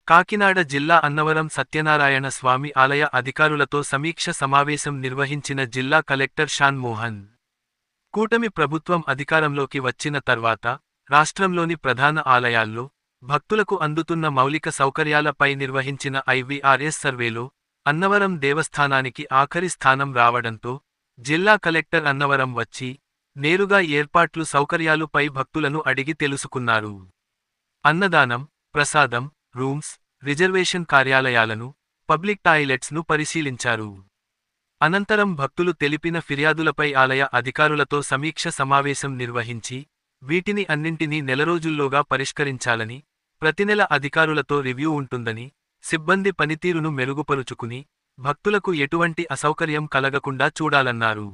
కాకినాడ జిల్లా అన్నవరం సత్యనారాయణ స్వామి ఆలయ అధికారులతో సమీక్ష సమావేశం నిర్వహించిన జిల్లా కలెక్టర్ షాన్ మోహన్. కూటమి ప్రభుత్వం అధికారంలోకి వచ్చిన తర్వాత రాష్ట్రంలోని ప్రధాన ఆలయాల్లో భక్తులకు అందుతున్న మౌలిక సౌకర్యాలపై నిర్వహించిన ఐవీఆర్ఎస్ సర్వేలో అన్నవరం దేవస్థానానికి ఆఖరి స్థానం రావడంతో జిల్లా కలెక్టర్ అన్నవరం వచ్చి నేరుగా ఏర్పాట్లు సౌకర్యాలుపై భక్తులను అడిగి తెలుసుకున్నారు. అన్నదానం, ప్రసాదం, రూమ్స్, రిజర్వేషన్ కార్యాలయాలను, పబ్లిక్ టాయిలెట్స్ను పరిశీలించారు. అనంతరం భక్తులు తెలిపిన ఫిర్యాదులపై ఆలయ అధికారులతో సమీక్ష సమావేశం నిర్వహించి వీటిని అన్నింటినీ నెలరోజుల్లోగా పరిష్కరించాలని, ప్రతినెల అధికారులతో రివ్యూ ఉంటుందని, సిబ్బంది పనితీరును మెరుగుపరుచుకుని భక్తులకు ఎటువంటి అసౌకర్యం కలగకుండా చూడాలన్నారు.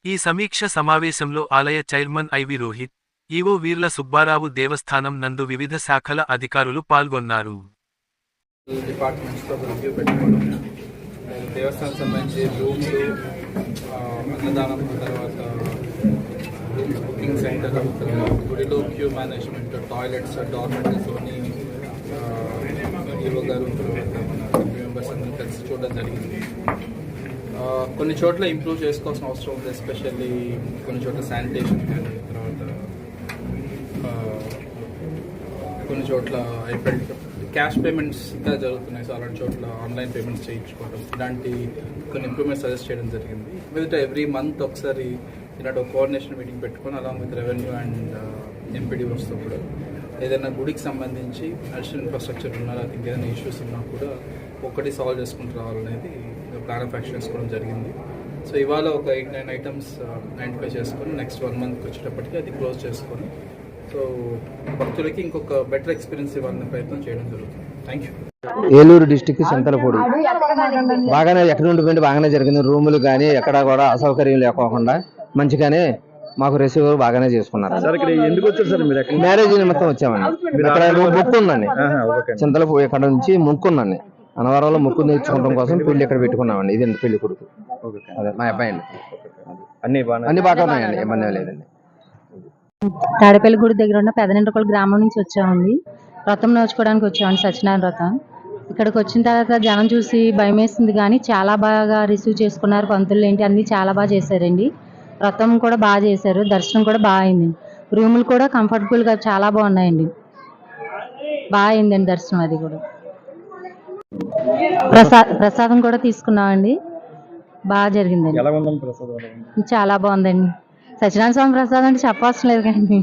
ఈ సమీక్ష సమావేశంలో ఆలయ chairman IV Rohit, EO Veerla Subbarao, దేవస్థానం నందు వివిధ శాఖల అధికారులు పాల్గొన్నారు. దేవస్థానం సంబంధించి రూమ్లు, అన్నదానం, తర్వాత బుకింగ్ సెంటర్, గుడిలో క్యూ మేనేజ్మెంట్, టాయిలెట్స్, డార్మెంటరీస్ అన్ని ఈవో గారు మెంబర్స్ అందరూ కలిసి చూడడం జరిగింది. కొన్ని చోట్ల ఇంప్రూవ్ చేసుకోవాల్సిన అవసరం ఉంది. ఎస్పెషల్లీ కొన్ని చోట్ల శానిటేషన్ కానీ, తర్వాత కొన్ని చోట్ల క్యాష్ పేమెంట్స్ ఇంకా జరుగుతున్నాయి. సో అలాంటి చోట్ల ఆన్లైన్ పేమెంట్స్ చేయించుకోవడం, ఇలాంటి కొన్ని ఇంప్రూవ్మెంట్స్ సజెస్ట్ చేయడం జరిగింది. విత్ ఎవ్రీ మంత్ ఒకసారి ఇలాంటి ఒక కోఆర్డినేషన్ మీటింగ్ పెట్టుకొని అలాంగ్ విత్ రెవెన్యూ అండ్ ఎంపీడీఓస్తో కూడా ఏదైనా గుడికి సంబంధించి అడిషనల్ ఇన్ఫ్రాస్ట్రక్చర్ ఉన్నా, లేకపోతే ఇంకేదైనా ఇష్యూస్ ఉన్నా కూడా ఒకటి సాల్వ్ చేసుకుంటూ రావాలనేది ప్లాన్ ఆఫ్ యాక్షన్ చేసుకోవడం జరిగింది. సో ఇవాళ ఒక 8-9 ఐటమ్స్ ఐడెంటిఫై చేసుకొని నెక్స్ట్ 1 మంత్కి వచ్చేటప్పటికి అది క్లోజ్ చేసుకొని సో భక్తులకి ఇంకొక బెటర్ ఎక్స్పీరియన్స్ ఇవ్వాలనే ప్రయత్నం చేయడం జరుగుతుంది. Thank you. Eluru district Chintalapudi బాగానే ఎక్కడ నుండి బాగానే జరిగింది. రూములు కానీ ఎక్కడ కూడా అసౌకర్యం లేకోకుండా మంచిగానే మాకు రిసీవర్ బాగానే చేసుకున్నారు. మ్యారేజ్ నిమిత్తం వచ్చామండి. ఇక్కడ మొక్కు ఉందండి, చింతలపూడి ఇక్కడ నుంచి మొక్కున్నాండి. అన్నవరంలో మొక్కు నేర్చుకోవడం కోసం పెళ్లి ఇక్కడ పెట్టుకున్నామండి. ఇదండి పెళ్లి కొడుకు, అదే మా అబ్బాయి అండి. అన్ని బాగా ఉన్నాయండి, ఇబ్బంది లేదండి. తాడేపల్లి గుడి దగ్గర ఉన్న పెదనింటకొల గ్రామం నుంచి వచ్చామండి. వ్రతం నోచుకోవడానికి వచ్చామండి, సత్యనారాయణ వ్రతం. ఇక్కడికి వచ్చిన తర్వాత జనం చూసి భయం వేసింది, కానీ చాలా బాగా రిసీవ్ చేసుకున్నారు. పంతులు ఏంటి అన్నీ చాలా బాగా చేశారండి. వ్రతం కూడా బాగా చేశారు, దర్శనం కూడా బాగా అయింది. రూములు కూడా కంఫర్టబుల్గా చాలా బాగున్నాయండి. బాగా అయిందండి దర్శనం. అది కూడా ప్రసాదం కూడా తీసుకున్నామండి, బాగా జరిగిందండి. చాలా బాగుందండి. సత్యనారాయణ స్వామి ప్రసాదం అంటే చెప్పవలసిన లేదు కానీ